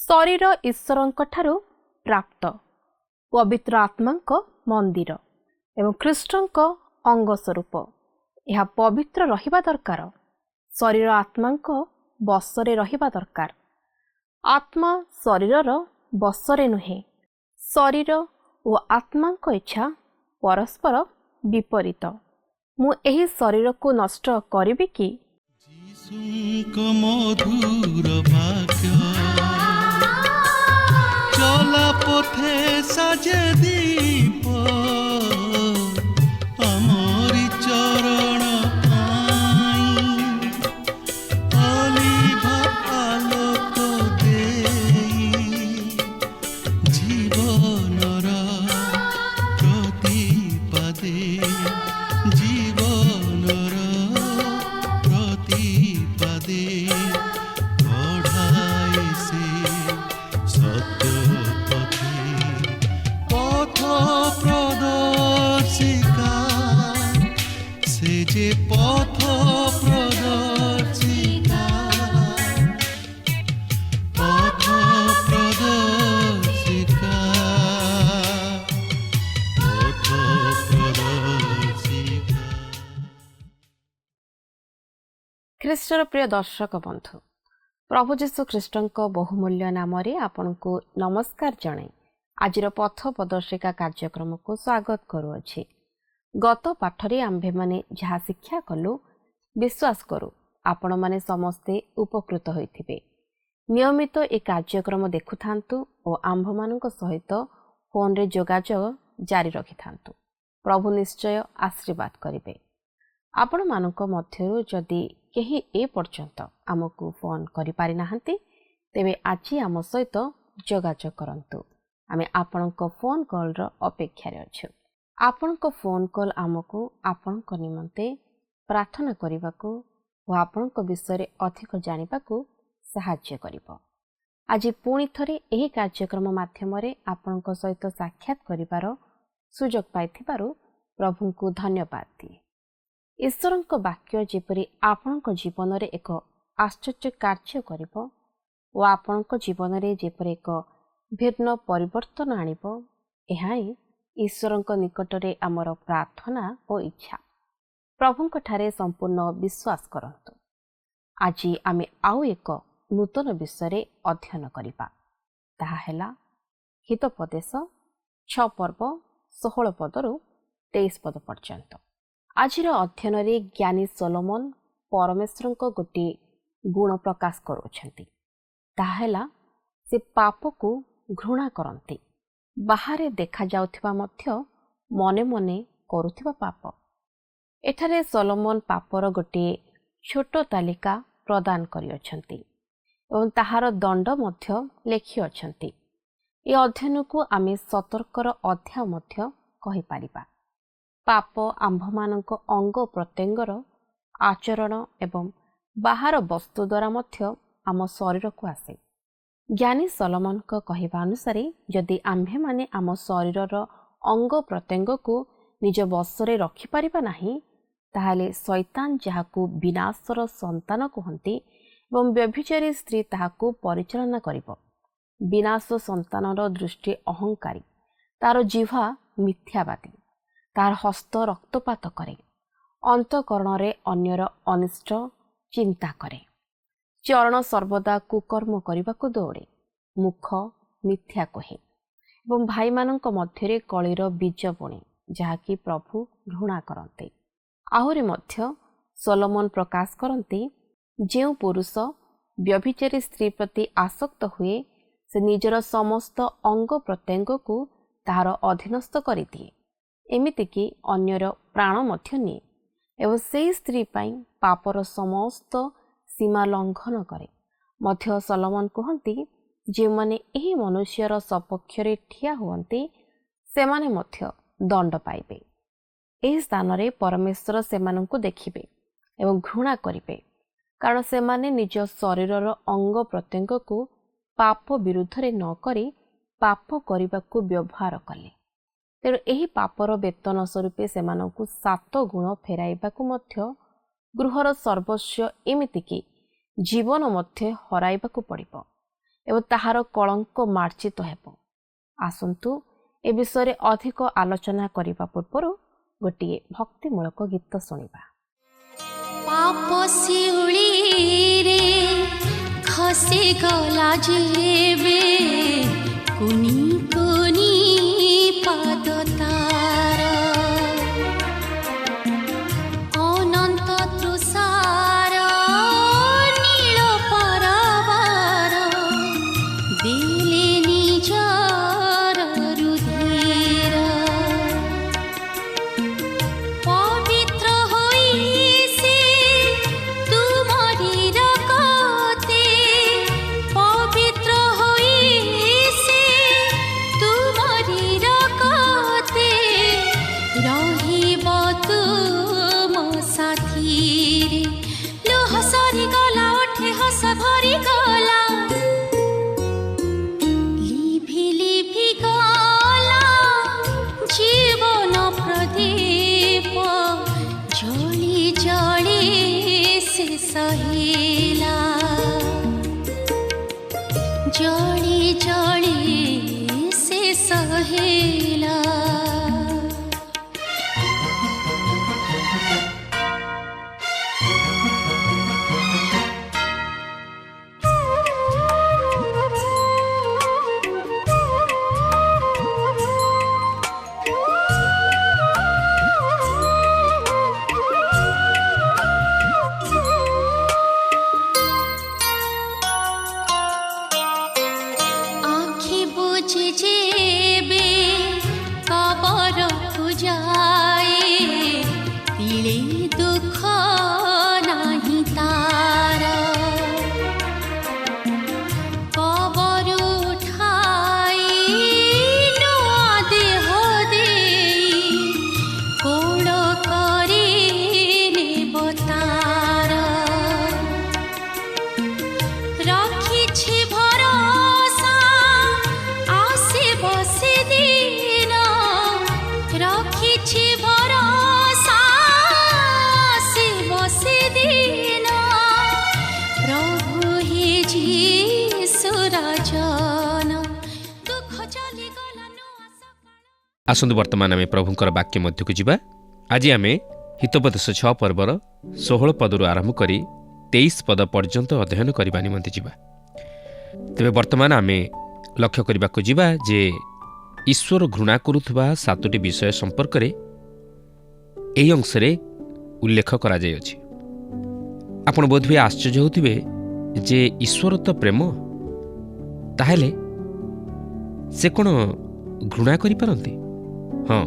शरीर ईश्वरଙ୍କଠାରୁ प्राप्त पवित्र आत्माଙ୍କ मंदिर एवं ख्रीष्टଙ୍କ अंग स्वरूप यह पवित्र रहिबा दरकार। शरीर आत्माଙ୍କ बसरे रहिबा दरकार। आत्मा शरीरर बसरे नुहे। शरीर और आत्माଙ୍କ इच्छा परस्पर विपरीत। मु एही शरीर को नष्ट करिबि कि मधुर वाक्य चला पथे साजे दीप आमरी चरण अलिभा आलोक देई जीवनर प्रतिपादे जीवनर प्रतिपादे पढ़ाए से सत्य पथे पथ प्रदर्शिका से जे पथ प्रदर्शिका पथ प्रदर्शिका पथ प्रदर्शिका। ख्रीष्टर प्रिय दर्शक बंधु, प्रभु जीशु ख्रीष्टଙ୍କ बहुमूल्य नामरे आपनକୁ नमस्कार जणाई आजिर पथ प्रदर्शिका कार्यक्रम को स्वागत करुअछि। गत पाठरे आम्भे माने जहा शिक्षा कलु विश्वास करू आपण माने समस्ते उपकृत होइथिबे। नियमित ए कार्यक्रम देखुथांतु और आम्भ मानक सहित फोन रे जोगाजोग जारी रखिथांतु। प्रभु निश्चय आशीर्वाद करिबे। आपण मानक मध्यरु जदि केही ए पर्यंत आमको फोन करि पारि नाहंती तेबे आजि आम सहित जोगाजोग करंतु। आमे आपणक फोन कॉल रो अपेक्षा रे अछु। आपणक फोन कॉल आमको आपणक निमंते प्रार्थना करिबाकू और आपणक विषय अधिक जानिबाकू सहाय्य करिबो। आज पुणी थरे एही कार्यक्रम माध्यम रे आपणक सहित साक्षात करिबार सुजोग पाइथिबारु प्रभुंकु धन्यवाद दिए। ईश्वरଙ୍କ वाक्य जेपरि आपणଙ୍କ जीवन रे एक आश्चर्य कार्य करिबो और आपणଙ୍କ जीवन रे जेपरि एक भिन्न परिवर्तन आनिबो, एहा ही ईश्वरଙ୍କ निकटरे आमर प्रार्थना और इच्छा। प्रभुଙ୍କ ठारे संपूर्ण विश्वास करंतु। आज आमे आउ एक नूतन विषय रे अध्ययन करिबा। ताहा हेला हितोपदेश 6 पर्व 16 पदरु 23 पद पर्यंत। आजिर अध्ययन रे ज्ञानी सोलोमन परमेश्वरଙ୍କ गोटे गुण प्रकाश करूछंती। ताहा हेला से पाप को घृणा करंती। बाहरे देखा जाउथिबा मध्य मने मने करुथिबा पाप। एठारे सोलोमन पापर गोटे छोट तालिका प्रदान करिअछंती एवं ताहार दंड मध्य लेखि अछंती। ए अध्ययन को आमे सतर्कर अध्याय मध्य कहि पारिबा। पाप आम्भमानक अंग प्रत्यंगर आचरण एवं बाहर वस्तु द्वारा मध्य आम शरीर को आसे। ज्ञानी सोलोमन को कहिबा अनुसार यदि आम्भे माने आम शरीरर अंग प्रत्यंग को निज बसरे रखि पारिबा नाही ताहाले शैतान जाहाकू विनाशर संतान कहंती एवं व्यभिचारी स्त्री ताहाकू परिचालना करिबो। विनाश संतानर दृष्टि अहंकारी, तार जिह्वा मिथ्यावादी, तार हस्त रक्तपात करे, अंतकरण रे अन्यर अनिष्ट चिंता करे, चरण सर्वदा कुकर्म करबाकू दौड़े, मुख मिथ्या कहे एवं भाई मानक मध्यरे कलिर बीज बुणे जहाँकि प्रभु घृणा करते। आहुरी मध्य सोलोमन प्रकाश करते जो पुरुष व्यभिचारी स्त्री प्रति आसक्त हुए से निजर समस्त अंग प्रत्यंग को तार अधीनस्थ कर दिए, एमितिकी अन्यर प्राण मध्य निए एवं से स्त्री पाई पापर समस्त सीमा लंघन करे। मध्य सोलोमन कहती जे माने एही मनुष्यर सपक्षरे ठिया हुअन्ते सेमाने मध्य दंड पाइबे। एही स्थान रे परमेश्वर सेमानंकु देखिबे एवं घृणा करिबे, कारण सेमाने निज शरीरर अंग प्रत्यंग को पाप विरुद्ध रे न करी पाप करिबाकू व्यवहार कले। तेणु एही पापर वेतन स्वरूपे सेमानंकु 7 गुण फेराइबाकू मध्य गृहर सर्वस्व एमितिकी जीवन मध्य हराइबाकू पड़िबो ଏବଂ ତାହାର କଳଙ୍କ ମାର୍ଜିତ ହେବ। ଆସନ୍ତୁ ଏ ବିଷୟରେ ଅଧିକ ଆଲୋଚନା କରିବା ପୂର୍ବରୁ ଗୋଟିଏ ଭକ୍ତିମୂଳକ ଗୀତ ଶୁଣିବା। ପାପ ଶିଉଳିରେ ଖସି ଗଲା ଯେବେ କୁନି କୁନି ପାଦ ତାର ଅନନ୍ତ ତୃଷାର ନୀଳ ପରବାର ଦେଲେ ନିଜର ରୁଧିର ପବିତ୍ର ହୋଇ ସେ ତୁମରି ରକ୍ତେ ପବିତ୍ର ହୋଇ ସେ ତୁମରି ରକ୍ତେ ରହିବ ତୁମ ସାଥିରେ। ଲୁହ ସରିଗଲା ଓଠେ ହସ ଭରିଗଲା লিভি লিভি গলা জীবন প্রদীপ জলি জলি শেষ হেলা জলি জলি শেষ হেলা। আখি বুঝি যেবে কবরকু যায় তিলে দুঃখ নাহি তার কবর উঠাই নূয়া দেহ দেই কোল করে নেব তার রাখিছি ভরসা আসিব সেদিন রাখিছি ভরসা আসিব সেদিন প্রভু হে যিশু রাজন দুঃখ চলিগলা নূয়া সকাল। ଆସନ୍ତୁ ବର୍ତ୍ତମାନ ଆମେ ପ୍ରଭୁଙ୍କର ବାକ୍ୟ ମଧ୍ୟକୁ ଯିବା। ଆଜି ଆମେ ହିତୋପଦେଶ 6 ପର୍ବର 16 ପଦରୁ ଆରମ୍ଭ କରି 23 ପଦ ପର୍ଯ୍ୟନ୍ତ ଅଧ୍ୟୟନ କରିବା ନିମନ୍ତେ ଯିବା। ତେବେ ବର୍ତ୍ତମାନ ଆମେ ଲକ୍ଷ୍ୟ କରିବାକୁ ଯିବା ଯେ ଈଶ୍ୱର ଘୃଣା କରୁଥିବା 7ଟି ବିଷୟ ସମ୍ପର୍କରେ ଏହି ଅଂଶରେ ଉଲ୍ଲେଖ କରାଯାଇଅଛି। ଆପଣ ବୋଧହୁଏ ଆଶ୍ଚର୍ଯ୍ୟ ହେଉଥିବେ ଯେ ଈଶ୍ୱର ତ ପ୍ରେମ, ତାହେଲେ ସେ କ'ଣ ଘୃଣା କରିପାରନ୍ତି? ହଁ,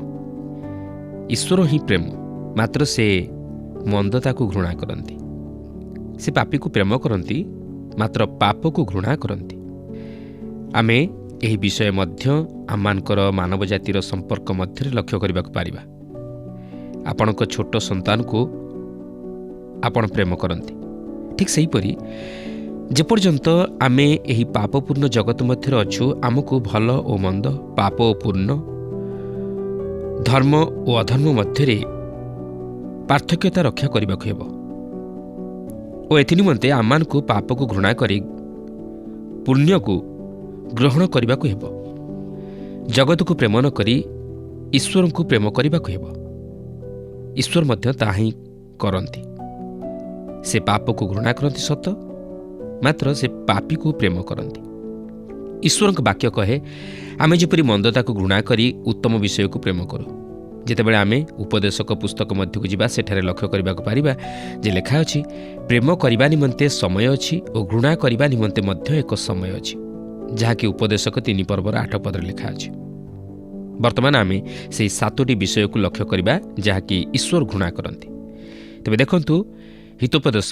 ଈଶ୍ୱର ହିଁ ପ୍ରେମ, ମାତ୍ର ସେ ମନ୍ଦତାକୁ ଘୃଣା କରନ୍ତି। ସେ ପାପୀକୁ ପ୍ରେମ କରନ୍ତି, ମାତ୍ର ପାପକୁ ଘୃଣା କରନ୍ତି। ଆମେ ଏହି ବିଷୟ ମଧ୍ୟ ଆମମାନଙ୍କର ମାନବ ଜାତିର ସମ୍ପର୍କ ମଧ୍ୟରେ ଲକ୍ଷ୍ୟ କରିବାକୁ ପାରିବା। ଆପଣଙ୍କ ଛୋଟ ସନ୍ତାନକୁ ଆପଣ ପ୍ରେମ କରନ୍ତି, ଠିକ୍ ସେହିପରି ଯେପର୍ଯ୍ୟନ୍ତ ଆମେ ଏହି ପାପପୂର୍ଣ୍ଣ ଜଗତ ମଧ୍ୟରେ ଅଛୁ, ଆମକୁ ଭଲ ଓ ମନ୍ଦ, ପାପ ଓ ପୂର୍ଣ୍ଣ, ଧର୍ମ ଓ ଅଧର୍ମ ମଧ୍ୟରେ ପାର୍ଥକ୍ୟତା ରକ୍ଷା କରିବାକୁ ହେବ ଓ ଏଥି ନିମନ୍ତେ ଆମମାନଙ୍କୁ ପାପକୁ ଘୃଣା କରି ପୁଣ୍ୟକୁ ଗ୍ରହଣ କରିବାକୁ ହେବ। ଜଗତକୁ ପ୍ରେମ ନ କରି ଈଶ୍ୱରଙ୍କୁ ପ୍ରେମ କରିବାକୁ ହେବ। ଈଶ୍ୱର ମଧ୍ୟ ତାହା ହିଁ କରନ୍ତି। ସେ ପାପକୁ ଘୃଣା କରନ୍ତି ସତ, ମାତ୍ର ସେ ପାପୀକୁ ପ୍ରେମ କରନ୍ତି। ଈଶ୍ୱରଙ୍କ ବାକ୍ୟ କହେ, ଆମେ ଯେପରି ମନ୍ଦତାକୁ ଘୃଣା କରି ଉତ୍ତମ ବିଷୟକୁ ପ୍ରେମ କରୁ। ଯେତେବେଳେ ଆମେ ଉପଦେଶକ ପୁସ୍ତକ ମଧ୍ୟକୁ ଯିବା, ସେଠାରେ ଲକ୍ଷ୍ୟ କରିବାକୁ ପାରିବା ଯେ ଲେଖା ଅଛି, ପ୍ରେମ କରିବା ନିମନ୍ତେ ସମୟ ଅଛି ଓ ଘୃଣା କରିବା ନିମନ୍ତେ ମଧ୍ୟ ଏକ ସମୟ ଅଛି, ଯାହାକି ଉପଦେଶକ 3 ପର୍ବର 8 ପଦରେ ଲେଖା ଅଛି। ବର୍ତ୍ତମାନ ଆମେ ସେହି 7ଟି ବିଷୟକୁ ଲକ୍ଷ୍ୟ କରିବା ଯାହାକି ଈଶ୍ୱର ଘୃଣା କରନ୍ତି। ତେବେ ଦେଖନ୍ତୁ, ହିତୋପଦେଶ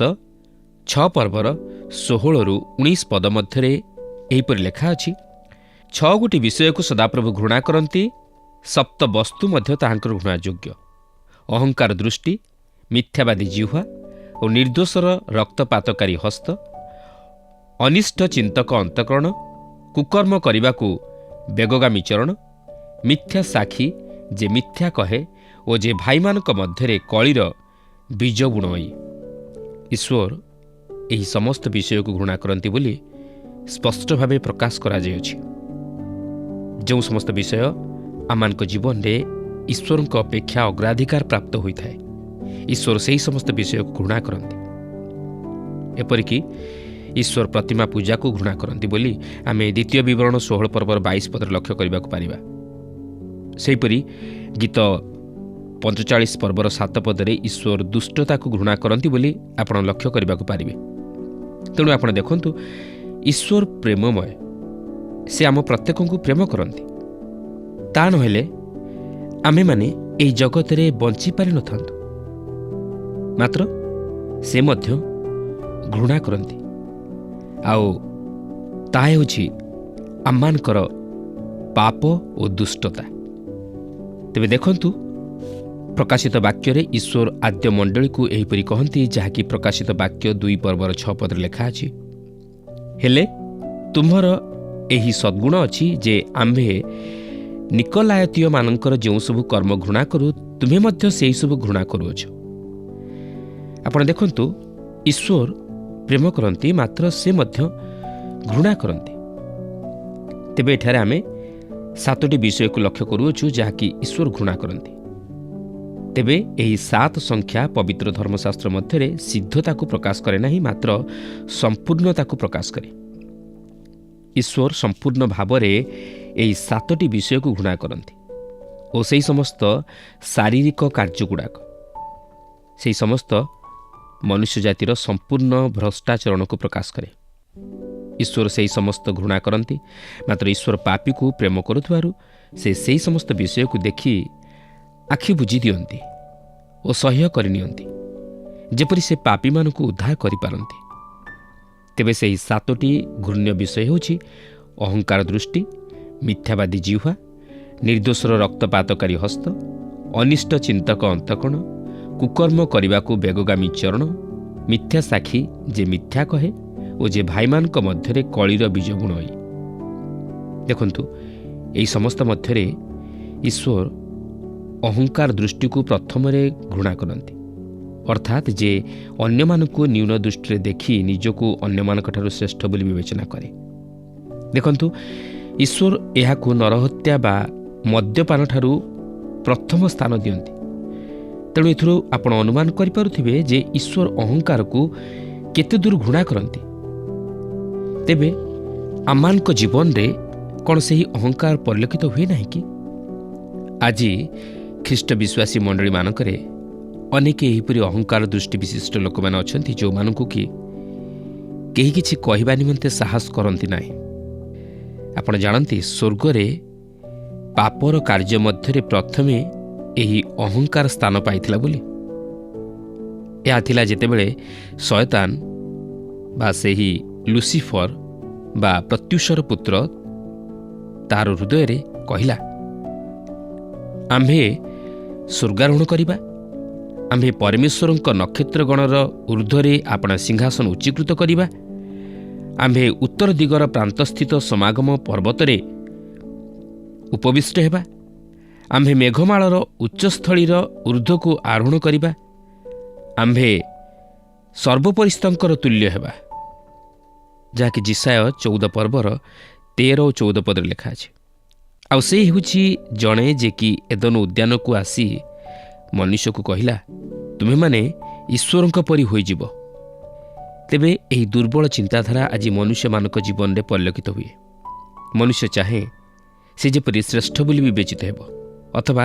6 ପର୍ବର 16ରୁ 19 ପଦ ମଧ୍ୟରେ ଏହିପରି ଲେଖା ଅଛି, 6 ଗୋଟି ବିଷୟକୁ ସଦାପ୍ରଭୁ ଘୃଣା କରନ୍ତି, ସପ୍ତ ବସ୍ତୁ ମଧ୍ୟ ତାହାଙ୍କର ଘୃଣା ଯୋଗ୍ୟ। ଅହଙ୍କାର ଦୃଷ୍ଟି, ମିଥ୍ୟାବାଦୀ ଜିହ୍ୱା ଓ ନିର୍ଦ୍ଦୋଷର ରକ୍ତପାତକାରୀ ହସ୍ତ, ଅନିଷ୍ଟ ଚିନ୍ତକ ଅନ୍ତଃକରଣ, କୁକର୍ମ କରିବାକୁ ବେଗଗାମୀ ଚରଣ, ମିଥ୍ୟା ସାକ୍ଷୀ ଯେ ମିଥ୍ୟା କହେ ଓ ଯେ ଭାଇମାନଙ୍କ ମଧ୍ୟରେ କଳିର ବୀଜ ବୁଣଇ। ଈଶ୍ୱର ଏହି ସମସ୍ତ ବିଷୟକୁ ଘୃଣା କରନ୍ତି ବୋଲି ସ୍ପଷ୍ଟ ଭାବେ ପ୍ରକାଶ କରାଯାଇଅଛି। ଯେଉଁ ସମସ୍ତ ବିଷୟ ଆମମାନଙ୍କ ଜୀବନରେ ଈଶ୍ୱରଙ୍କ ଅପେକ୍ଷା ଅଗ୍ରାଧିକାର ପ୍ରାପ୍ତ ହୋଇଥାଏ, ଈଶ୍ୱର ସେହି ସମସ୍ତ ବିଷୟକୁ ଘୃଣା କରନ୍ତି। ଏପରିକି ଈଶ୍ୱର ପ୍ରତିମା ପୂଜାକୁ ଘୃଣା କରନ୍ତି ବୋଲି ଆମେ ଦ୍ୱିତୀୟ ବିବରଣ 16 ପର୍ବର 22 ପଦରେ ଲକ୍ଷ୍ୟ କରିବାକୁ ପାରିବା। ସେହିପରି ଗୀତ 45 ପର୍ବର 7 ପଦରେ ଈଶ୍ୱର ଦୁଷ୍ଟତାକୁ ଘୃଣା କରନ୍ତି ବୋଲି ଆପଣ ଲକ୍ଷ୍ୟ କରିବାକୁ ପାରିବେ। ତେଣୁ ଆପଣ ଦେଖନ୍ତୁ, ଈଶ୍ୱର ପ୍ରେମମୟ, ସେ ଆମ ପ୍ରତ୍ୟେକଙ୍କୁ ପ୍ରେମ କରନ୍ତି। ତା ନହେଲେ ଆମେମାନେ ଏହି ଜଗତରେ ବଞ୍ଚିପାରିନଥାନ୍ତୁ। ମାତ୍ର ସେ ମଧ୍ୟ ଘୃଣା କରନ୍ତି, ଆଉ ତାହା ହେଉଛି ଆମମାନଙ୍କର ପାପ ଓ ଦୁଷ୍ଟତା। ତେବେ ଦେଖନ୍ତୁ, ପ୍ରକାଶିତ ବାକ୍ୟରେ ଈଶ୍ୱର ଆଦ୍ୟ ମଣ୍ଡଳୀକୁ ଏହିପରି କହନ୍ତି, ଯାହାକି ପ୍ରକାଶିତ ବାକ୍ୟ 2 ପର୍ବର 6 ପଦରେ ଲେଖା ଅଛି, ହେଲେ ତୁମ୍ଭର ଏହି ସଦ୍ଗୁଣ ଅଛି ଯେ ଆମ୍ଭେ ନିକୋଲାୟତୀୟମାନଙ୍କର ଯେଉଁ ସବୁ କର୍ମ ଘୃଣା କରୁ, ତୁମେ ମଧ୍ୟ ସେହିସବୁ ଘୃଣା କରୁଅଛ। ଆପଣ ଦେଖନ୍ତୁ, ଈଶ୍ୱର ପ୍ରେମ କରନ୍ତି, ମାତ୍ର ସେ ମଧ୍ୟ ଘୃଣା କରନ୍ତି। ତେବେ ଏଠାରେ ଆମେ 7ଟି ବିଷୟକୁ ଲକ୍ଷ୍ୟ କରୁଅଛୁ ଯାହାକି ଈଶ୍ୱର ଘୃଣା କରନ୍ତି। ତେବେ ଏହି 7 ସଂଖ୍ୟା ପବିତ୍ର ଧର୍ମଶାସ୍ତ୍ର ମଧ୍ୟରେ ସିଦ୍ଧତାକୁ ପ୍ରକାଶ କରେ ନାହିଁ, ମାତ୍ର ସମ୍ପୂର୍ଣ୍ଣତାକୁ ପ୍ରକାଶ କରେ। ଈଶ୍ୱର ସମ୍ପୂର୍ଣ୍ଣ ଭାବରେ ଏହି 7ଟି ବିଷୟକୁ ଘୃଣା କରନ୍ତି ଓ ସେହି ସମସ୍ତ ଶାରୀରିକ କାର୍ଯ୍ୟଗୁଡ଼ାକ, ସେହି ସମସ୍ତ ମନୁଷ୍ୟ ଜାତିର ସମ୍ପୂର୍ଣ୍ଣ ଭ୍ରଷ୍ଟାଚରଣକୁ ପ୍ରକାଶ କରେ। ଈଶ୍ୱର ସେହି ସମସ୍ତ ଘୃଣା କରନ୍ତି, ମାତ୍ର ଈଶ୍ୱର ପାପୀକୁ ପ୍ରେମ କରୁଥିବାରୁ ସେ ସେହି ସମସ୍ତ ବିଷୟକୁ ଦେଖି ଆଖି ବୁଜି ଦିଅନ୍ତି ଓ ସହ୍ୟ କରିନିଅନ୍ତି, ଯେପରି ସେ ପାପୀମାନଙ୍କୁ ଉଦ୍ଧାର କରିପାରନ୍ତି। ତେବେ ସେହି 7ଟି ଘୃଣ୍ୟ ବିଷୟ ହେଉଛି ଅହଙ୍କାର ଦୃଷ୍ଟି, ମିଥ୍ୟାବାଦୀ ଜିହ୍ୱା, ନିର୍ଦ୍ଦୋଷର ରକ୍ତପାତକାରୀ ହସ୍ତ, ଅନିଷ୍ଟ ଚିନ୍ତକ ଅନ୍ତଃକରଣ, କୁକର୍ମ କରିବାକୁ ବେଗଗାମୀ ଚରଣ, ମିଥ୍ୟା ସାକ୍ଷୀ ଯେ ମିଥ୍ୟା କହେ ଓ ଯେ ଭାଇମାନଙ୍କ ମଧ୍ୟରେ କଳିର ବୀଜ ବୁଣଇ। ଦେଖନ୍ତୁ, ଏହି ସମସ୍ତ ମଧ୍ୟରେ ଈଶ୍ୱର ଅହଙ୍କାର ଦୃଷ୍ଟିକୁ ପ୍ରଥମରେ ଘୃଣା କରନ୍ତି, ଅର୍ଥାତ୍ ଯେ ଅନ୍ୟମାନଙ୍କୁ ନ୍ୟୁନ ଦୃଷ୍ଟିରେ ଦେଖି ନିଜକୁ ଅନ୍ୟମାନଙ୍କଠାରୁ ଶ୍ରେଷ୍ଠ ବୋଲି ବିବେଚନା କରେ। ଦେଖନ୍ତୁ, ଈଶ୍ୱର ଏହାକୁ ନରହତ୍ୟା ବା ମଦ୍ୟପାନଠାରୁ ପ୍ରଥମ ସ୍ଥାନ ଦିଅନ୍ତି। ତେଣୁ ଏଥିରୁ ଆପଣ ଅନୁମାନ କରିପାରୁଥିବେ ଯେ ଈଶ୍ୱର ଅହଙ୍କାରକୁ କେତେ ଦୂର ଘୃଣା କରନ୍ତି। ତେବେ ଆମମାନଙ୍କ ଜୀବନରେ କ'ଣ ସେହି ଅହଙ୍କାର ପରିଲକ୍ଷିତ ହୁଏ ନାହିଁ କି? ଆଜି ଖ୍ରୀଷ୍ଟ ବିଶ୍ୱାସୀ ମଣ୍ଡଳୀମାନଙ୍କରେ ଅନେକ ଏହିପରି ଅହଙ୍କାର ଦୃଷ୍ଟି ବିଶିଷ୍ଟ ଲୋକମାନେ ଅଛନ୍ତି, ଯେଉଁମାନଙ୍କୁ କି କେହି କିଛି କହିବା ନିମନ୍ତେ ସାହସ କରନ୍ତି ନାହିଁ। ଆପଣ ଜାଣନ୍ତି, ସ୍ୱର୍ଗରେ ପାପର କାର୍ଯ୍ୟ ମଧ୍ୟରେ ପ୍ରଥମେ ଏହି ଅହଙ୍କାର ସ୍ଥାନ ପାଇଥିଲା ବୋଲି। ଏହା ଥିଲା ଯେତେବେଳେ ଶୟତାନ ବା ସେହି ଲୁସିଫର ବା ପ୍ରତ୍ୟୁଷର ପୁତ୍ର ତାହାର ହୃଦୟରେ କହିଲା, ଆମ୍ଭେ ସ୍ୱର୍ଗାରୋହଣ କରିବା, ଆମ୍ଭେ ପରମେଶ୍ୱରଙ୍କ ନକ୍ଷତ୍ରଗଣର ଊର୍ଦ୍ଧ୍ୱରେ ଆପଣା ସିଂହାସନ ଉଚ୍ଚୀକୃତ କରିବା, ଆମ୍ଭେ ଉତ୍ତର ଦିଗର ପ୍ରାନ୍ତସ୍ଥିତ ସମାଗମ ପର୍ବତରେ ଉପବିଷ୍ଟ ହେବା, ଆମ୍ଭେ ମେଘମାଳର ଉଚ୍ଚସ୍ଥଳୀର ଊର୍ଦ୍ଧ୍ୱକୁ ଆରୋହଣ କରିବା, ଆମ୍ଭେ ସର୍ବପରିସ୍ତଙ୍କର ତୁଲ୍ୟ ହେବା, ଯାହାକି ଜିସାୟ 14 ପର୍ବର 13 ଓ 14 ପଦରେ ଲେଖା ଅଛି। ଆଉ ସେ ହେଉଛି ଜଣେ ଯେ କି ଏଦନ ଉଦ୍ୟାନକୁ ଆସି ମନୁଷ୍ୟକୁ କହିଲା, ତୁମେମାନେ ଈଶ୍ୱରଙ୍କ ପରି ହୋଇଯିବ। ତେବେ ଏହି ଦୁର୍ବଳ ଚିନ୍ତାଧାରା ଆଜି ମନୁଷ୍ୟମାନଙ୍କ ଜୀବନରେ ପରିଲକ୍ଷିତ ହୁଏ। ମନୁଷ୍ୟ ଚାହେଁ ସେ ଯେପରି ଶ୍ରେଷ୍ଠ ବୋଲି ବିବେଚିତ ହେବ, ଅଥବା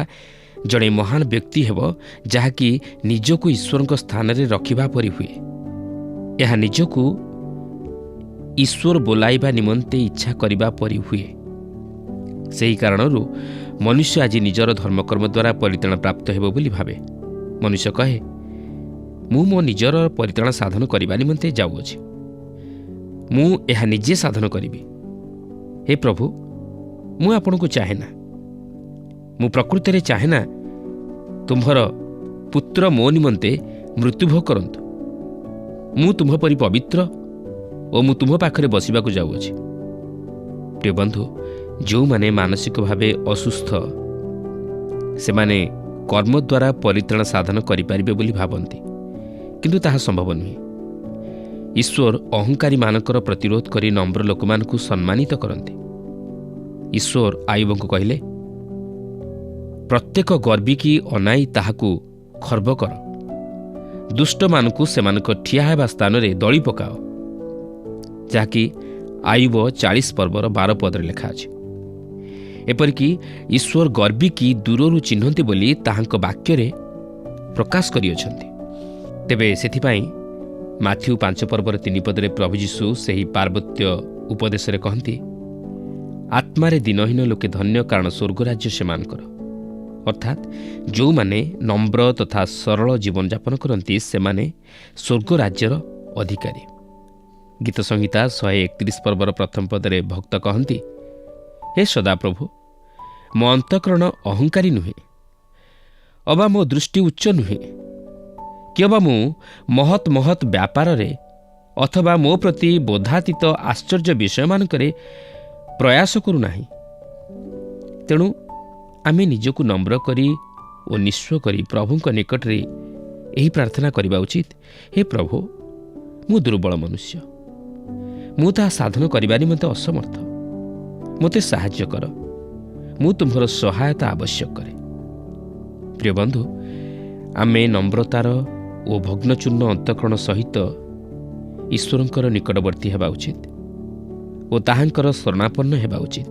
ଜଣେ ମହାନ ବ୍ୟକ୍ତି ହେବ, ଯାହାକି ନିଜକୁ ଈଶ୍ୱରଙ୍କ ସ୍ଥାନରେ ରଖିବା ପରି ହୁଏ। ଏହା ନିଜକୁ ଈଶ୍ୱର ବୋଲାଇବା ନିମନ୍ତେ ଇଚ୍ଛା କରିବା ପରି ହୁଏ। ସେହି କାରଣରୁ ମନୁଷ୍ୟ ଆଜି ନିଜର ଧର୍ମକର୍ମ ଦ୍ୱାରା ପରିତ୍ରାଣ ପ୍ରାପ୍ତ ହେବ ବୋଲି ଭାବେ। ମନୁଷ୍ୟ କହେ, ମୁଁ ମୋ ନିଜର ପରିତ୍ରାଣ ସାଧନ କରିବା ନିମନ୍ତେ ଯାଉଅଛି, ମୁଁ ଏହା ନିଜେ ସାଧନ କରିବି। ହେ ପ୍ରଭୁ, ମୁଁ ଆପଣଙ୍କୁ ଚାହେଁ ନା। ମୁଁ ପ୍ରକୃତରେ ଚାହେଁ ନା ତୁମ୍ଭର ପୁତ୍ର ମୋ ନିମନ୍ତେ ମୃତ୍ୟୁଭୋଗ କରନ୍ତୁ। ମୁଁ ତୁମ୍ଭ ପରି ପବିତ୍ର ଓ ମୁଁ ତୁମ୍ଭ ପାଖରେ ବସିବାକୁ ଯାଉଅଛି। ପ୍ରିୟ ବନ୍ଧୁ, ଯେଉଁମାନେ ମାନସିକ ଭାବେ ଅସୁସ୍ଥ, ସେମାନେ କର୍ମ ଦ୍ୱାରା ପରିତ୍ରାଣ ସାଧନ କରିପାରିବେ ବୋଲି ଭାବନ୍ତି, କିନ୍ତୁ ତାହା ସମ୍ଭବ ନୁହେଁ। ଈଶ୍ୱର ଅହଙ୍କାରୀମାନଙ୍କର ପ୍ରତିରୋଧ କରି ନମ୍ର ଲୋକମାନଙ୍କୁ ସମ୍ମାନିତ କରନ୍ତି। ଈଶ୍ୱର ଆୟୁବଙ୍କୁ କହିଲେ, ପ୍ରତ୍ୟେକ ଗର୍ବୀକି ଅନାଇ ତାହାକୁ ଖର୍ବ କର, ଦୁଷ୍ଟମାନଙ୍କୁ ସେମାନଙ୍କ ଠିଆ ହେବା ସ୍ଥାନରେ ଦଳି ପକାଅ, ଯାହାକି ଆୟୁବ 40 ପର୍ବର 12 ପଦରେ ଲେଖା ଅଛି। ଏପରିକି ଈଶ୍ୱର ଗର୍ବୀକି ଦୂରରୁ ଚିହ୍ନନ୍ତି ବୋଲି ତାହାଙ୍କ ବାକ୍ୟରେ ପ୍ରକାଶ କରିଅଛନ୍ତି। ତେବେ ସେଥିପାଇଁ ମାଥ୍ୟୁ 5 ପର୍ବର 3 ପଦରେ ପ୍ରଭୁ ଯୀଶୁ ସେହି ପାର୍ବତ୍ୟ ଉପଦେଶରେ କହନ୍ତି, ଆତ୍ମାରେ ଦିନହୀନ ଲୋକେ ଧନ୍ୟ, କାରଣ ସ୍ୱର୍ଗରାଜ୍ୟ ସେମାନଙ୍କର। ଅର୍ଥାତ୍ ଯେଉଁମାନେ ନମ୍ର ତଥା ସରଳ ଜୀବନଯାପନ କରନ୍ତି ସେମାନେ ସ୍ୱର୍ଗରାଜ୍ୟର ଅଧିକାରୀ। ଗୀତ ସଂହିତା 131 ପର୍ବର 1 ପଦରେ ଭକ୍ତ କହନ୍ତି, ହେ ସଦାପ୍ରଭୁ, ମୋ ଅନ୍ତଃକରଣ ଅହଙ୍କାରୀ ନୁହେଁ, ଅବା ମୋ ଦୃଷ୍ଟି ଉଚ୍ଚ ନୁହେଁ, କି ଅବା ମୁଁ ମହତ୍ ମହତ୍ ବ୍ୟାପାରରେ ଅଥବା ମୋ ପ୍ରତି ବୋଧାତୀତ ଆଶ୍ଚର୍ଯ୍ୟ ବିଷୟମାନଙ୍କରେ ପ୍ରୟାସ କରୁନାହିଁ। ତେଣୁ ଆମେ ନିଜକୁ ନମ୍ର କରି ଓ ନିଃସ୍ୱ କରି ପ୍ରଭୁଙ୍କ ନିକଟରେ ଏହି ପ୍ରାର୍ଥନା କରିବା ଉଚିତ, ହେ ପ୍ରଭୁ, ମୁଁ ଦୁର୍ବଳ ମନୁଷ୍ୟ, ମୁଁ ତାହା ସାଧନ କରିବା ନିମନ୍ତେ ଅସମର୍ଥ, ମୋତେ ସାହାଯ୍ୟ କର, ମୁଁ ତୁମ୍ଭର ସହାୟତା ଆବଶ୍ୟକ କରେ। ପ୍ରିୟ ବନ୍ଧୁ, ଆମେ ନମ୍ରତାର ଓ ଭଗ୍ନଚୂର୍ଣ୍ଣ ଅନ୍ତଃକରଣ ସହିତ ଈଶ୍ୱରଙ୍କର ନିକଟବର୍ତ୍ତୀ ହେବା ଉଚିତ ଓ ତାହାଙ୍କର ଶରଣାପନ୍ନ ହେବା ଉଚିତ।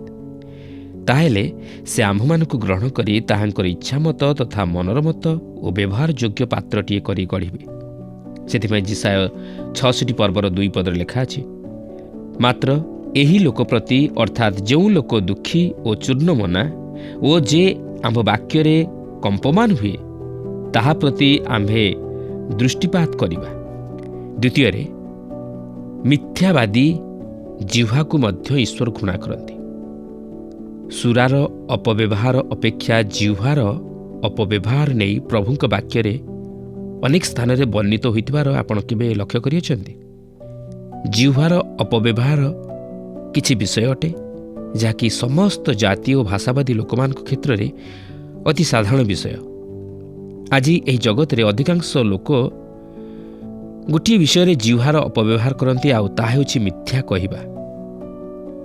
ତାହେଲେ ସେ ଆମ୍ଭମାନଙ୍କୁ ଗ୍ରହଣ କରି ତାହାଙ୍କର ଇଚ୍ଛାମତ ତଥା ମନର ମତ ଓ ବ୍ୟବହାର ଯୋଗ୍ୟ ପାତ୍ରଟିଏ କରି ଗଢ଼ିବେ। ସେଥିପାଇଁ ଯିଶାୟ 66 ପର୍ବର 2 ପଦରେ ଲେଖା ଅଛି, ମାତ୍ର ଏହି ଲୋକ ପ୍ରତି ଅର୍ଥାତ୍ ଯେଉଁ ଲୋକ ଦୁଃଖୀ ଓ ଚୂର୍ଣ୍ଣମନା ଓ ଯେ ଆମ୍ଭ ବାକ୍ୟରେ କମ୍ପମାନ ହୁଏ ତାହା ପ୍ରତି ଆମ୍ଭେ ଦୃଷ୍ଟିପାତ କରିବା। ଦ୍ୱିତୀୟରେ, ମିଥ୍ୟାବାଦୀ ଜିହ୍ୱାକୁ ମଧ୍ୟ ଈଶ୍ୱର ଘୃଣା କରନ୍ତି। ସୁରାର ଅପବ୍ୟବହାର ଅପେକ୍ଷା ଜିହ୍ୱାର ଅପବ୍ୟବହାର ନେଇ ପ୍ରଭୁଙ୍କ ବାକ୍ୟରେ ଅନେକ ସ୍ଥାନରେ ବର୍ଣ୍ଣିତ ହୋଇଥିବାର ଆପଣ କେବେ ଲକ୍ଷ୍ୟ କରିଅଛନ୍ତି? ଜିହ୍ୱାର ଅପବ୍ୟବହାର କିଛି ବିଷୟ ଅଟେ ଯାହାକି ସମସ୍ତ ଜାତି ଓ ଭାଷାବାଦୀ ଲୋକମାନଙ୍କ କ୍ଷେତ୍ରରେ ଅତି ସାଧାରଣ ବିଷୟ। ଆଜି ଏହି ଜଗତରେ ଅଧିକାଂଶ ଲୋକ ଗୋଟିଏ ବିଷୟରେ ଜିହ୍ୱାର ଅପବ୍ୟବହାର କରନ୍ତି, ଆଉ ତାହା ହେଉଛି ମିଥ୍ୟା କହିବା।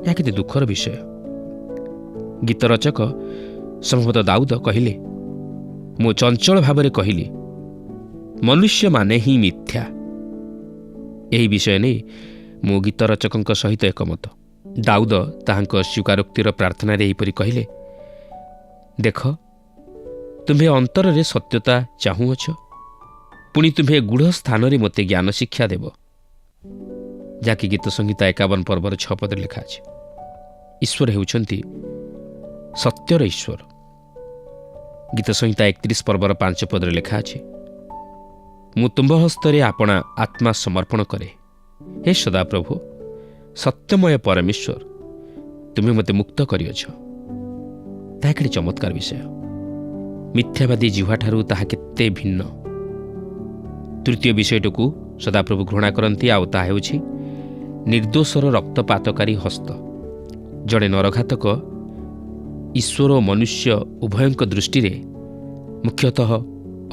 ଏହା କେତେ ଦୁଃଖର ବିଷୟ। ଗୀତ ରଚକ ସମ୍ଭବତଃ ଦାଉଦ କହିଲେ, ମୁଁ ଚଞ୍ଚଳ ଭାବରେ କହିଲି, ମନୁଷ୍ୟମାନେ ହିଁ ମିଥ୍ୟା। ଏହି ବିଷୟ ନେଇ ମୁଁ ଗୀତ ରଚକଙ୍କ ସହିତ ଏକମତ। ଦାଉଦ ତାହାଙ୍କ ସ୍ୱୀକାରୋକ୍ତିର ପ୍ରାର୍ଥନାରେ ଏହିପରି କହିଲେ, ଦେଖ, ତୁମ୍ଭେ ଅନ୍ତରରେ ସତ୍ୟତା ଚାହୁଁଅଛ, ପୁଣି ତୁମ୍ଭେ ଗୂଢ଼ ସ୍ଥାନରେ ମୋତେ ଜ୍ଞାନ ଶିକ୍ଷା ଦେବ, ଯାହାକି ଗୀତ ସଂହିତା 51 ପର୍ବର 6 ପଦରେ ଲେଖା ଅଛି। ଈଶ୍ୱର ହେଉଛନ୍ତି ସତ୍ୟର ଈଶ୍ୱର। ଗୀତ ସଂହିତା 31 ପର୍ବର 5 ପଦରେ ଲେଖା ଅଛି, ମୁଁ ତୁମ୍ଭ ହସ୍ତରେ ଆପଣା ଆତ୍ମା ସମର୍ପଣ କରେ, ହେ ସଦାପ୍ରଭୁ, ସତ୍ୟମୟ ପରମେଶ୍ୱର, ତୁମେ ମୋତେ ମୁକ୍ତ କରିଅଛ। ତାହା କେତେ ଚମତ୍କାର ବିଷୟ। ମିଥ୍ୟାବାଦୀ ଜିହ୍ୱାଠାରୁ ତାହା କେତେ ଭିନ୍ନ। ତୃତୀୟ ବିଷୟଟିକୁ ସଦାପ୍ରଭୁ ଘୃଣା କରନ୍ତି, ଆଉ ତାହା ହେଉଛି ନିର୍ଦ୍ଦୋଷର ରକ୍ତପାତକାରୀ ହସ୍ତ। ଜଣେ ନରଘାତକ ଈଶ୍ୱର ଓ ମନୁଷ୍ୟ ଉଭୟଙ୍କ ଦୃଷ୍ଟିରେ ମୁଖ୍ୟତଃ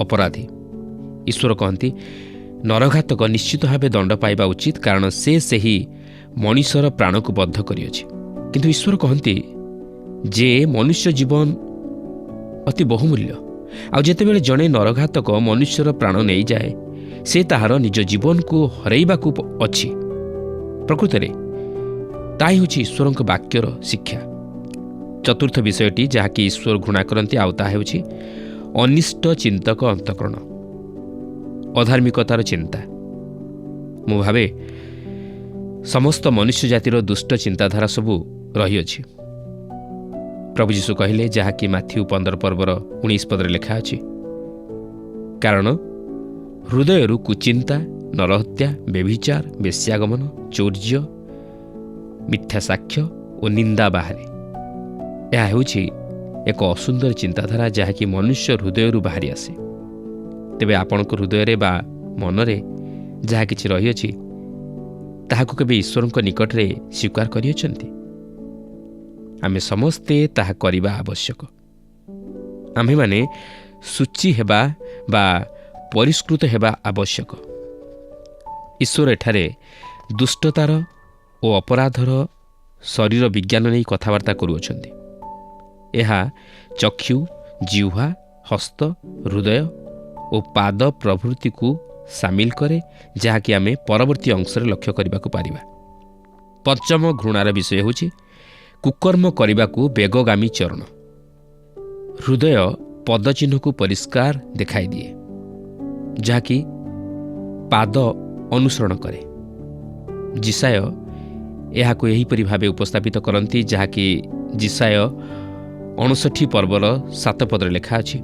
ଅପରାଧୀ। ଈଶ୍ୱର କହନ୍ତି, ନରଘାତକ ନିଶ୍ଚିତ ଭାବେ ଦଣ୍ଡ ପାଇବା ଉଚିତ, କାରଣ ସେ ସେହି ମଣିଷର ପ୍ରାଣକୁ ବଦ୍ଧ କରିଅଛି। କିନ୍ତୁ ଈଶ୍ୱର କହନ୍ତି ଯେ ମନୁଷ୍ୟ ଜୀବନ ଅତି ବହୁମୂଲ୍ୟ, ଆଉ ଯେତେବେଳେ ଜଣେ ନରଘାତକ ମନୁଷ୍ୟର ପ୍ରାଣ ନେଇଯାଏ ସେ ତାହାର ନିଜ ଜୀବନକୁ ହରାଇବାକୁ ଅଛି। ପ୍ରକୃତରେ ତାହା ହେଉଛି ଈଶ୍ୱରଙ୍କ ବାକ୍ୟର ଶିକ୍ଷା। ଚତୁର୍ଥ ବିଷୟଟି ଯାହାକି ଈଶ୍ୱର ଘୃଣା କରନ୍ତି, ଆଉ ତାହା ହେଉଛି ଅନିଷ୍ଟ ଚିନ୍ତକ ଅନ୍ତଃକରଣ, ଅଧାର୍ମିକତାର ଚିନ୍ତା। ମୁଁ ଭାବେ ସମସ୍ତ ମନୁଷ୍ୟ ଜାତିର ଦୁଷ୍ଟ ଚିନ୍ତାଧାରା ସବୁ ରହିଅଛି। ପ୍ରଭୁ ଯୀଶୁ କହିଲେ, ଯାହାକି ମାଥ୍ୟୁ 15 ପର୍ବର 19 ପଦରେ ଲେଖା ଅଛି, କାରଣ ହୃଦୟରୁ କୁଚିନ୍ତା, ନରହତ୍ୟା, ବ୍ୟଭିଚାର, ବେଶ୍ୟାଗମନ, ଚୌର୍ଯ୍ୟ, ମିଥ୍ୟା ସାକ୍ଷ୍ୟ ଓ ନିନ୍ଦା ବାହାରେ। ଏହା ହେଉଛି ଏକ ଅସୁନ୍ଦର ଚିନ୍ତାଧାରା ଯାହାକି ମନୁଷ୍ୟ ହୃଦୟରୁ ବାହାରି ଆସେ। ତେବେ ଆପଣଙ୍କ ହୃଦୟରେ ବା ମନରେ ଯାହା କିଛି ରହିଅଛି ତାହାକୁ କେବେ ଈଶ୍ୱରଙ୍କ ନିକଟରେ ସ୍ୱୀକାର କରିଅଛନ୍ତି? ଆମେ ସମସ୍ତେ ତାହା କରିବା ଆବଶ୍ୟକ। ଆମ୍ଭେମାନେ ସୂଚୀ ହେବା ବା ପରିଷ୍କୃତ ହେବା ଆବଶ୍ୟକ। ଈଶ୍ୱର ଏଠାରେ ଦୁଷ୍ଟତାର ଓ ଅପରାଧର ଶରୀର ବିଜ୍ଞାନ ନେଇ କଥାବାର୍ତ୍ତା କରୁଅଛନ୍ତି। ଏହା ଚକ୍ଷୁ, ଜିହ୍ୱା, ହସ୍ତ, ହୃଦୟ ଓ ପାଦ ପ୍ରଭୃତିକୁ ସାମିଲ କରେ, ଯାହାକି ଆମେ ପରବର୍ତ୍ତୀ ଅଂଶରେ ଲକ୍ଷ୍ୟ କରିବାକୁ ପାରିବା। ପଞ୍ଚମ ଘୃଣାର ବିଷୟ ହେଉଛି କୁକର୍ମ କରିବାକୁ ବେଗଗାମୀ ଚରଣ। ହୃଦୟ ପଦଚିହ୍ନକୁ ପରିଷ୍କାର ଦେଖାଇଦିଏ, ଯାହାକି ପାଦ ଅନୁସରଣ କରେ। ଜିସାୟ ଏହାକୁ ଏହିପରି ଭାବେ ଉପସ୍ଥାପିତ କରନ୍ତି, ଯାହାକି ଜିସାୟ 59 ପର୍ବର 7 ପଦରେ ଲେଖା ଅଛି।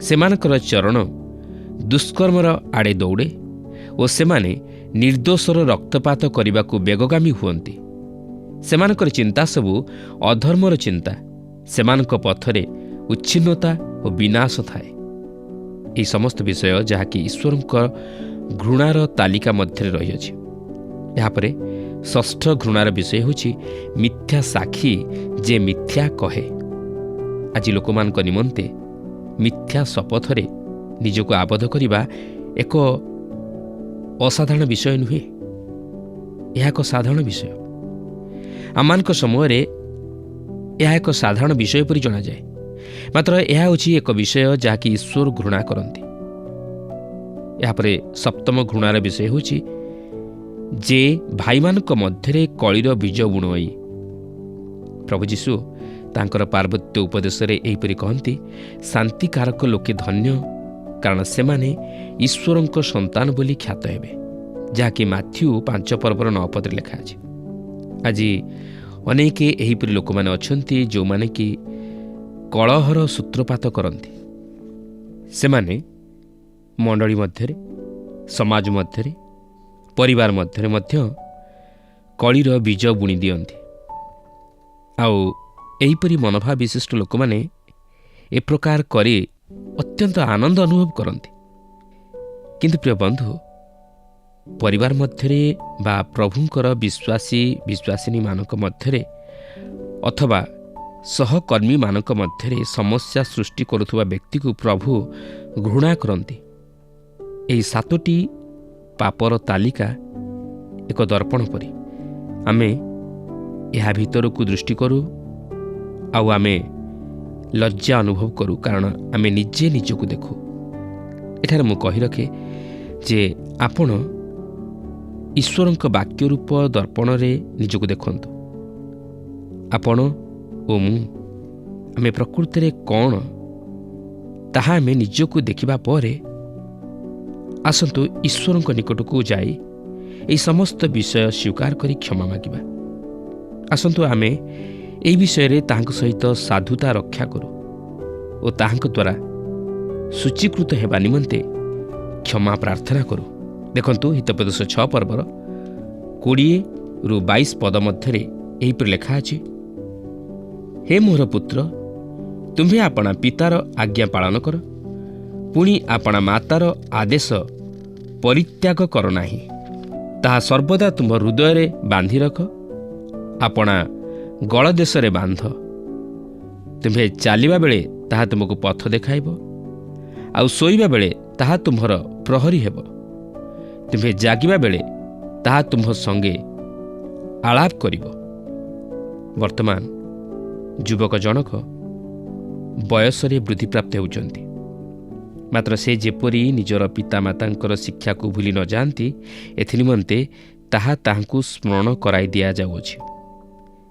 ସେମାନଙ୍କର ଚରଣ ଦୁଷ୍କର୍ମର ଆଡ଼େ ଦୌଡ଼େ ଓ ସେମାନେ ନିର୍ଦ୍ଦୋଷର ରକ୍ତପାତ କରିବାକୁ ବେଗଗାମୀ ହୁଅନ୍ତି। ସେମାନଙ୍କର ଚିନ୍ତା ସବୁ ଅଧର୍ମର ଚିନ୍ତା, ସେମାନଙ୍କ ପଥରେ ଉଚ୍ଛିନ୍ନତା ଓ ବିନାଶ ଥାଏ। ଏହି ସମସ୍ତ ବିଷୟ ଯାହାକି ଈଶ୍ୱରଙ୍କ ଘୃଣାର ତାଲିକା ମଧ୍ୟରେ ରହିଅଛି। ଏହାପରେ ଷଷ୍ଠ ଘୃଣାର ବିଷୟ ହେଉଛି ମିଥ୍ୟା ସାକ୍ଷୀ ଯେ ମିଥ୍ୟା କହେ। ଆଜି ଲୋକମାନଙ୍କ ନିମନ୍ତେ ମିଥ୍ୟା ଶପଥରେ ନିଜକୁ ଆବଦ୍ଧ କରିବା ଏକ ଅସାଧାରଣ ବିଷୟ ନୁହେଁ, ଏହା ଏକ ସାଧାରଣ ବିଷୟ। ଆମମାନଙ୍କ ସମୟରେ ଏହା ଏକ ସାଧାରଣ ବିଷୟ ପରି ଜଣାଯାଏ, ମାତ୍ର ଏହା ହେଉଛି ଏକ ବିଷୟ ଯାହାକି ଈଶ୍ୱର ଘୃଣା କରନ୍ତି। ଏହାପରେ ସପ୍ତମ ଘୃଣାର ବିଷୟ ହେଉଛି ଯେ ଭାଇମାନଙ୍କ ମଧ୍ୟରେ କଳିର ବୀଜ ବୁଣଇ। ପ୍ରଭୁ ଯୀଶୁ ତାଙ୍କର ପାର୍ବତ୍ୟ ଉପଦେଶରେ ଏହିପରି କହନ୍ତି, ଶାନ୍ତିକାରକ ଲୋକେ ଧନ୍ୟ, କାରଣ ସେମାନେ ଈଶ୍ୱରଙ୍କ ସନ୍ତାନ ବୋଲି ଖ୍ୟାତ ହେବେ, ଯାହାକି ମାଥ୍ୟୁ 5 ପର୍ବର 9 ପଦରେ ଲେଖା ଅଛି। ଆଜି ଅନେକ ଏହିପରି ଲୋକମାନେ ଅଛନ୍ତି ଯେଉଁମାନେ କି କଳହର ସୂତ୍ରପାତ କରନ୍ତି। ସେମାନେ ମଣ୍ଡଳୀ ମଧ୍ୟରେ, ସମାଜ ମଧ୍ୟରେ, ପରିବାର ମଧ୍ୟରେ ମଧ୍ୟ କଳିର ବୀଜ ବୁଣି ଦିଅନ୍ତି। ଆଉ ଏହିପରି ମନୋଭାବ ବିଶିଷ୍ଟ ଲୋକମାନେ ଏ ପ୍ରକାର କରି ଅତ୍ୟନ୍ତ ଆନନ୍ଦ ଅନୁଭବ କରନ୍ତି। କିନ୍ତୁ ପ୍ରିୟ ବନ୍ଧୁ, ପରିବାର ମଧ୍ୟରେ ବା ପ୍ରଭୁଙ୍କର ବିଶ୍ୱାସିନୀମାନଙ୍କ ମଧ୍ୟରେ ଅଥବା ସହକର୍ମୀମାନଙ୍କ ମଧ୍ୟରେ ସମସ୍ୟା ସୃଷ୍ଟି କରୁଥିବା ବ୍ୟକ୍ତିକୁ ପ୍ରଭୁ ଘୃଣା କରନ୍ତି। ଏହି 7ଟି ପାପର ତାଲିକା ଏକ ଦର୍ପଣ ପରି। ଆମେ ଏହା ଭିତରକୁ ଦୃଷ୍ଟି କରୁ ଆଉ ଆମେ ଲଜ୍ଜା ଅନୁଭବ କରୁ, କାରଣ ଆମେ ନିଜେ ନିଜକୁ ଦେଖୁ। ଏଠାରେ ମୁଁ କହି ରଖେ ଯେ ଆପଣ ଈଶ୍ୱରଙ୍କ ବାକ୍ୟ ରୂପ ଦର୍ପଣରେ ନିଜକୁ ଦେଖନ୍ତୁ। ଆପଣ ଓ ମୁଁ ଆମେ ପ୍ରକୃତରେ କ'ଣ ତାହା ଆମେ ନିଜକୁ ଦେଖିବା ପରେ ଆସନ୍ତୁ ଈଶ୍ୱରଙ୍କ ନିକଟକୁ ଯାଇ ଏହି ସମସ୍ତ ବିଷୟ ସ୍ୱୀକାର କରି କ୍ଷମା ମାଗିବା। ଆସନ୍ତୁ ଆମେ ଏହି ବିଷୟରେ ତାହାଙ୍କ ସହିତ ସାଧୁତା ରକ୍ଷା କରୁ ଓ ତାହାଙ୍କ ଦ୍ୱାରା ସୂଚୀକୃତ ହେବା ନିମନ୍ତେ କ୍ଷମା ପ୍ରାର୍ଥନା କରୁ। ଦେଖନ୍ତୁ ହିତୋପଦେଶ 6 ପର୍ବର 20-22 ପଦ ମଧ୍ୟରେ ଏହିପରି ଲେଖା ଅଛି, ହେ ମୋର ପୁତ୍ର, ତୁମ୍ଭେ ଆପଣା ପିତାର ଆଜ୍ଞା ପାଳନ କର, ପୁଣି ଆପଣା ମାତାର ଆଦେଶ ପରିତ୍ୟାଗ କର ନାହିଁ। ତାହା ସର୍ବଦା ତୁମ୍ଭ ହୃଦୟରେ ବାନ୍ଧି ରଖ, ଆପଣା ଗଳଦେଶରେ ବାନ୍ଧ। ତୁମ୍ଭେ ଚାଲିବା ବେଳେ ତାହା ତୁମକୁ ପଥ ଦେଖାଇବ, ଆଉ ଶୋଇବା ବେଳେ ତାହା ତୁମ୍ଭର ପ୍ରହରୀ ହେବ। ତୁମ୍ଭେ ଜାଗିବା ବେଳେ ତାହା ତୁମ୍ଭ ସଙ୍ଗେ ଆଳାପ କରିବ। ବର୍ତ୍ତମାନ ଯୁବକ ଜଣକ ବୟସରେ ବୃଦ୍ଧିପ୍ରାପ୍ତ ହେଉଛନ୍ତି, ମାତ୍ର ସେ ଯେପରି ନିଜର ପିତାମାତାଙ୍କର ଶିକ୍ଷାକୁ ଭୁଲି ନ ଯାଆନ୍ତି, ଏଥିନିମନ୍ତେ ତାହା ତାହାଙ୍କୁ ସ୍ମରଣ କରାଇ ଦିଆଯାଉଅଛି।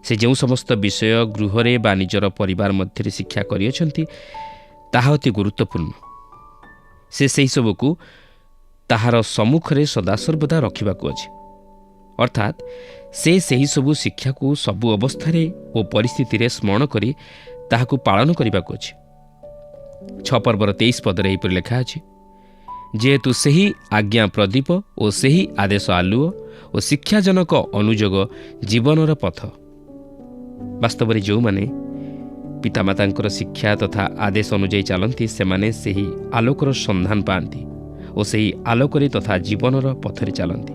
ସେ ଯେଉଁ ସମସ୍ତ ବିଷୟ ଗୃହରେ ବା ନିଜର ପରିବାର ମଧ୍ୟରେ ଶିକ୍ଷା କରିଅଛନ୍ତି, ତାହା ଅତି ଗୁରୁତ୍ୱପୂର୍ଣ୍ଣ। ସେ ସେହିସବୁକୁ ତାହାର ସମ୍ମୁଖରେ ସଦାସର୍ବଦା ରଖିବାକୁ ଅଛି, ଅର୍ଥାତ୍ ସେ ସେହିସବୁ ଶିକ୍ଷାକୁ ସବୁ ଅବସ୍ଥାରେ ଓ ପରିସ୍ଥିତିରେ ସ୍ମରଣ କରି ତାହାକୁ ପାଳନ କରିବାକୁ ଅଛି। 6 ପର୍ବର 23 ପଦରେ ଏହିପରି ଲେଖା ଅଛି, ଯେହେତୁ ସେହି ଆଜ୍ଞା ପ୍ରଦୀପ ଓ ସେହି ଆଦେଶ ଆଲୁଅ ଓ ଶିକ୍ଷାଜନକ ଅନୁଯୋଗ ଜୀବନର ପଥ। ବାସ୍ତବରେ ଯେଉଁମାନେ ପିତାମାତାଙ୍କର ଶିକ୍ଷା ତଥା ଆଦେଶ ଅନୁଯାୟୀ ଚାଲନ୍ତି, ସେମାନେ ସେହି ଆଲୋକର ସନ୍ଧାନ ପାଆନ୍ତି ଓ ସେହି ଆଲୋକରେ ତଥା ଜୀବନର ପଥରେ ଚାଲନ୍ତି।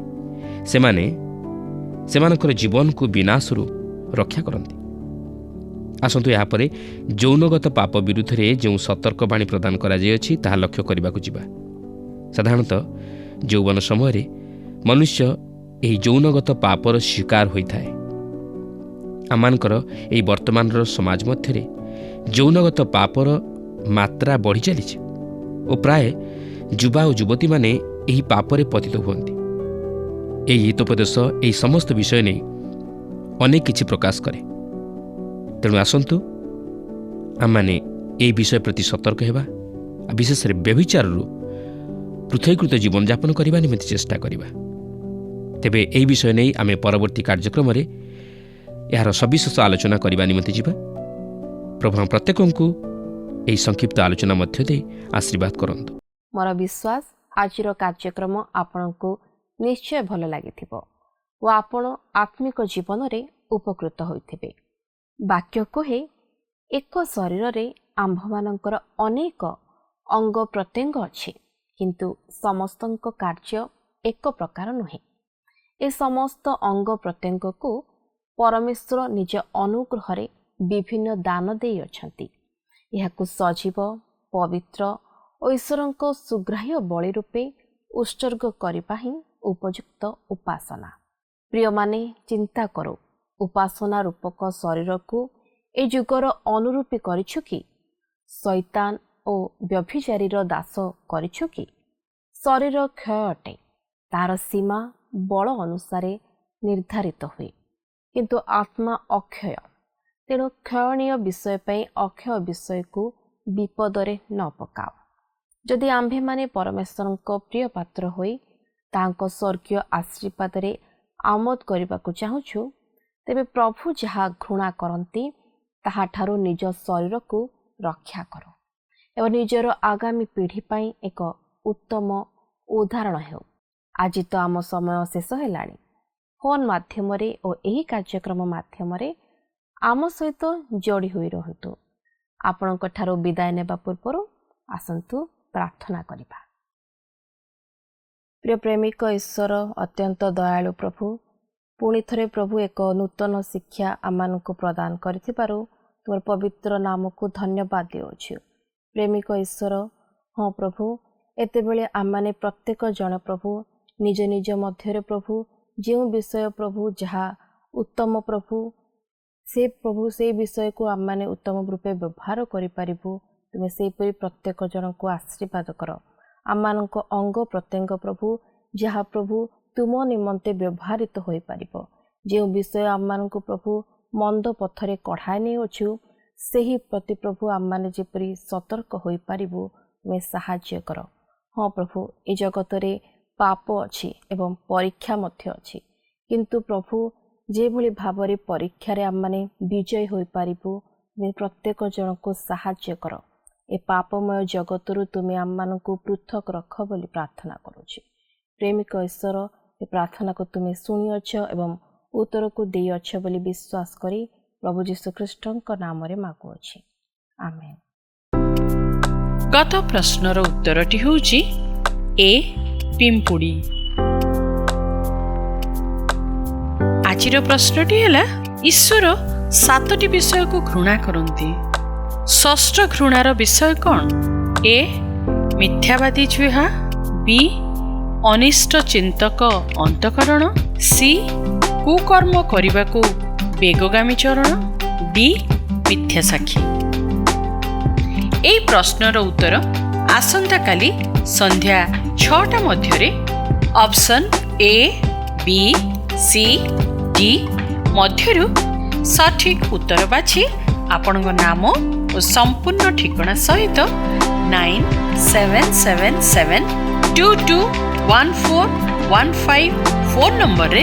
ସେମାନେ ସେମାନଙ୍କର ଜୀବନକୁ ବିନାଶରୁ ରକ୍ଷା କରନ୍ତି। ଆସନ୍ତୁ ଏହାପରେ ଯୌନଗତ ପାପ ବିରୁଦ୍ଧରେ ଯେଉଁ ସତର୍କବାଣୀ ପ୍ରଦାନ କରାଯାଇଅଛି ତାହା ଲକ୍ଷ୍ୟ କରିବାକୁ ଯିବା। ସାଧାରଣତଃ ଯୌବନ ସମୟରେ ମନୁଷ୍ୟ ଏହି ଯୌନଗତ ପାପର ଶିକାର ହୋଇଥାଏ। ଆମମାନଙ୍କର ଏହି ବର୍ତ୍ତମାନର ସମାଜ ମଧ୍ୟରେ ଯୌନଗତ ପାପର ମାତ୍ରା ବଢ଼ି ଚାଲିଛି ଓ ପ୍ରାୟ ଯୁବା ଓ ଯୁବତୀମାନେ ଏହି ପାପରେ ପତିତ ହୁଅନ୍ତି। ଏହି ହିତୋପଦେଶ ଏହି ସମସ୍ତ ବିଷୟ ନେଇ ଅନେକ କିଛି ପ୍ରକାଶ କରେ। ତେଣୁ ଆସନ୍ତୁ ଆମମାନେ ଏହି ବିଷୟ ପ୍ରତି ସତର୍କ ହେବା, ବିଶେଷରେ ବ୍ୟଭିଚାରରୁ ପୃଥକୀକୃତ ଜୀବନଯାପନ କରିବା ନିମନ୍ତେ ଚେଷ୍ଟା କରିବା। ତେବେ ଏହି ବିଷୟ ନେଇ ଆମେ ପରବର୍ତ୍ତୀ କାର୍ଯ୍ୟକ୍ରମରେ ଏହାର ସବିଶେଷ ଆଲୋଚନା କରିବା ନିମନ୍ତେ ଯିବା। ପ୍ରଭୁ ପ୍ରତ୍ୟେକଙ୍କୁ ଏହି ସଂକ୍ଷିପ୍ତ ଆଲୋଚନା ମଧ୍ୟ ଦେଇ ଆଶୀର୍ବାଦ କରନ୍ତୁ। ମୋର ବିଶ୍ୱାସ ଆଜିର କାର୍ଯ୍ୟକ୍ରମ ଆପଣଙ୍କୁ ନିଶ୍ଚୟ ଭଲ ଲାଗିଥିବ ଓ ଆପଣ ଆତ୍ମିକ ଜୀବନରେ ଉପକୃତ ହୋଇଥିବେ। ବାକ୍ୟ କୁହେ, ଏକ ଶରୀରରେ ଆମ୍ଭମାନଙ୍କର ଅନେକ ଅଙ୍ଗ ପ୍ରତ୍ୟଙ୍ଗ ଅଛି, କିନ୍ତୁ ସମସ୍ତଙ୍କ କାର୍ଯ୍ୟ ଏକ ପ୍ରକାର ନୁହେଁ। ଏ ସମସ୍ତ ଅଙ୍ଗ ପ୍ରତ୍ୟଙ୍ଗକୁ ପରମେଶ୍ୱର ନିଜ ଅନୁଗ୍ରହରେ ବିଭିନ୍ନ ଦାନ ଦେଇଅଛନ୍ତି। ଏହାକୁ ସଜୀବ, ପବିତ୍ର ଓ ଈଶ୍ୱରଙ୍କ ସୁଗ୍ରାହ୍ୟ ବଳି ରୂପେ ଉତ୍ସର୍ଗ କରିବା ହିଁ ଉପଯୁକ୍ତ ଉପାସନା। ପ୍ରିୟମାନେ, ଚିନ୍ତା କରୁ, ଉପାସନା ରୂପକ ଶରୀରକୁ ଏ ଯୁଗର ଅନୁରୂପୀ କରିଛୁ କି? ଶୈତାନ ଓ ବ୍ୟଭିଚାରୀର ଦାସ କରିଛୁ କି? ଶରୀର କ୍ଷୟ ଅଟେ, ତାହାର ସୀମା ବଳ ଅନୁସାରେ ନିର୍ଦ୍ଧାରିତ ହୁଏ, କିନ୍ତୁ ଆତ୍ମା ଅକ୍ଷୟ। ତେଣୁ କ୍ଷୟଣୀୟ ବିଷୟ ପାଇଁ ଅକ୍ଷୟ ବିଷୟକୁ ବିପଦରେ ନ ପକାଅ। ଯଦି ଆମ୍ଭେମାନେ ପରମେଶ୍ୱରଙ୍କ ପ୍ରିୟ ପାତ୍ର ହୋଇ ତାଙ୍କ ସ୍ୱର୍ଗୀୟ ଆଶୀର୍ବାଦରେ ଆମୋଦ କରିବାକୁ ଚାହୁଁଛୁ, ତେବେ ପ୍ରଭୁ ଯାହା ଘୃଣା କରନ୍ତି ତାହାଠାରୁ ନିଜ ଶରୀରକୁ ରକ୍ଷା କର ଏବଂ ନିଜର ଆଗାମୀ ପିଢ଼ି ପାଇଁ ଏକ ଉତ୍ତମ ଉଦାହରଣ ହେଉ। ଆଜି ତ ଆମ ସମୟ ଶେଷ ହେଲାଣି। ଫୋନ୍ ମାଧ୍ୟମରେ ଓ ଏହି କାର୍ଯ୍ୟକ୍ରମ ମାଧ୍ୟମରେ ଆମ ସହିତ ଯୋଡ଼ି ହୋଇ ରହନ୍ତୁ। ଆପଣଙ୍କ ଠାରୁ ବିଦାୟ ନେବା ପୂର୍ବରୁ ଆସନ୍ତୁ ପ୍ରାର୍ଥନା କରିବା। ପ୍ରିୟ ପ୍ରେମିକ ଈଶ୍ୱର, ଅତ୍ୟନ୍ତ ଦୟାଳୁ ପ୍ରଭୁ, ପୁଣି ଥରେ ପ୍ରଭୁ ଏକ ନୂତନ ଶିକ୍ଷା ଆମମାନଙ୍କୁ ପ୍ରଦାନ କରିଥିବାରୁ ତୁମର ପବିତ୍ର ନାମକୁ ଧନ୍ୟବାଦ ଦେଉଛୁ। ପ୍ରେମିକ ଈଶ୍ୱର, ହଁ ପ୍ରଭୁ, ଏତେବେଳେ ଆମମାନେ ପ୍ରତ୍ୟେକ ଜଣ ପ୍ରଭୁ ନିଜ ନିଜ ମଧ୍ୟରେ ପ୍ରଭୁ ଯେଉଁ ବିଷୟ ପ୍ରଭୁ ଯାହା ଉତ୍ତମ ପ୍ରଭୁ ସେଇ ବିଷୟକୁ ଆମମାନେ ଉତ୍ତମ ରୂପେ ବ୍ୟବହାର କରିପାରିବୁ। ତୁମେ ସେହିପରି ପ୍ରତ୍ୟେକ ଜଣଙ୍କୁ ଆଶୀର୍ବାଦ କର। ଆମମାନଙ୍କ ଅଙ୍ଗ ପ୍ରତ୍ୟଙ୍ଗ ପ୍ରଭୁ ଯାହା ପ୍ରଭୁ ତୁମ ନିମନ୍ତେ ବ୍ୟବହୃତ ହୋଇପାରିବ। ଯେଉଁ ବିଷୟ ଆମମାନଙ୍କୁ ପ୍ରଭୁ ମନ୍ଦ ପଥରେ କଢ଼ାଇ ନେଉଛୁ, ସେହି ପ୍ରତି ପ୍ରଭୁ ଆମମାନେ ଯେପରି ସତର୍କ ହୋଇପାରିବୁ, ତୁମେ ସାହାଯ୍ୟ କର। ହଁ ପ୍ରଭୁ, ଏ ଜଗତରେ ପାପ ଅଛି ଏବଂ ପରୀକ୍ଷା ମଧ୍ୟ ଅଛି, କିନ୍ତୁ ପ୍ରଭୁ ଯେଭଳି ଭାବରେ ପରୀକ୍ଷାରେ ଆମମାନେ ବିଜୟୀ ହୋଇପାରିବୁ, ତୁମେ ପ୍ରତ୍ୟେକ ଜଣଙ୍କୁ ସାହାଯ୍ୟ କର। ଏ ପାପମୟ ଜଗତରୁ ତୁମେ ଆମମାନଙ୍କୁ ପୃଥକ ରଖ ବୋଲି ପ୍ରାର୍ଥନା କରୁଛି। ପ୍ରେମିକ ଈଶ୍ୱର, ଏ ପ୍ରାର୍ଥନାକୁ ତୁମେ ଶୁଣିଅଛ ଏବଂ ଉତ୍ତରକୁ ଦେଇଅଛ ବୋଲି ବିଶ୍ୱାସ କରି ପ୍ରଭୁ ଯୀଶୁଖ୍ରୀଷ୍ଟଙ୍କ ନାମରେ ମାଗୁଅଛି, ଆମେନ୍। ଗତ ପ୍ରଶ୍ନର ଉତ୍ତରଟି ହେଉଛି ଏ ପିମ୍ପୁଡ଼ି। ଆଜିର ପ୍ରଶ୍ନଟି ହେଲା, ଈଶ୍ୱର 7ଟି ବିଷୟକୁ ଘୃଣା କରନ୍ତି। ଷଷ୍ଠ ଘୃଣାର ବିଷୟ କ'ଣ? ଏ ମିଥ୍ୟାବାଦୀ ଜୁହା, ବି ଅନିଷ୍ଟ ଚିନ୍ତକ ଅନ୍ତଃକରଣ, ସି କୁକର୍ମ କରିବାକୁ ବେଗଗାମୀ ଚରଣ, ଡି ମିଥ୍ୟା ସାକ୍ଷୀ। ଏହି ପ୍ରଶ୍ନର ଉତ୍ତର ଆସନ୍ତାକାଲି ସନ୍ଧ୍ୟା 6ଟା ମଧ୍ୟରେ option A, B, C, D ମଧ୍ୟରୁ ସଠିକ୍ ଉତ୍ତର ବାଛି ଆପଣଙ୍କ ନାମ ଓ ସମ୍ପୂର୍ଣ୍ଣ ଠିକଣା ସହିତ 9777221415 ଫୋନ୍ ନମ୍ବରରେ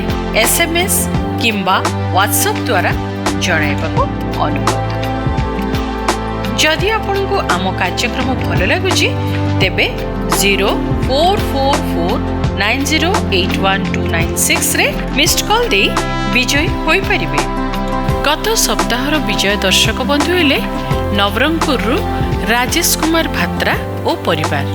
SMS କିମ୍ବା ହ୍ୱାଟ୍ସଆପ୍ ଦ୍ୱାରା ଜଣାଇବାକୁ ଅନୁରୋଧ। ଯଦି ଆପଣଙ୍କୁ ଆମ କାର୍ଯ୍ୟକ୍ରମ ଭଲ ଲାଗୁଛି, ତେବେ 044490812996ରେ ମିସ୍ଡ କଲ୍ ଦେଇ ବିଜୟୀ ହୋଇପାରିବେ। ଗତ ସପ୍ତାହର ବିଜୟ ଦର୍ଶକ ବନ୍ଧୁ ହେଲେ ନବରଙ୍ଗପୁରରୁ ରାଜେଶ କୁମାର ଭାତ୍ରା ଓ ପରିବାର।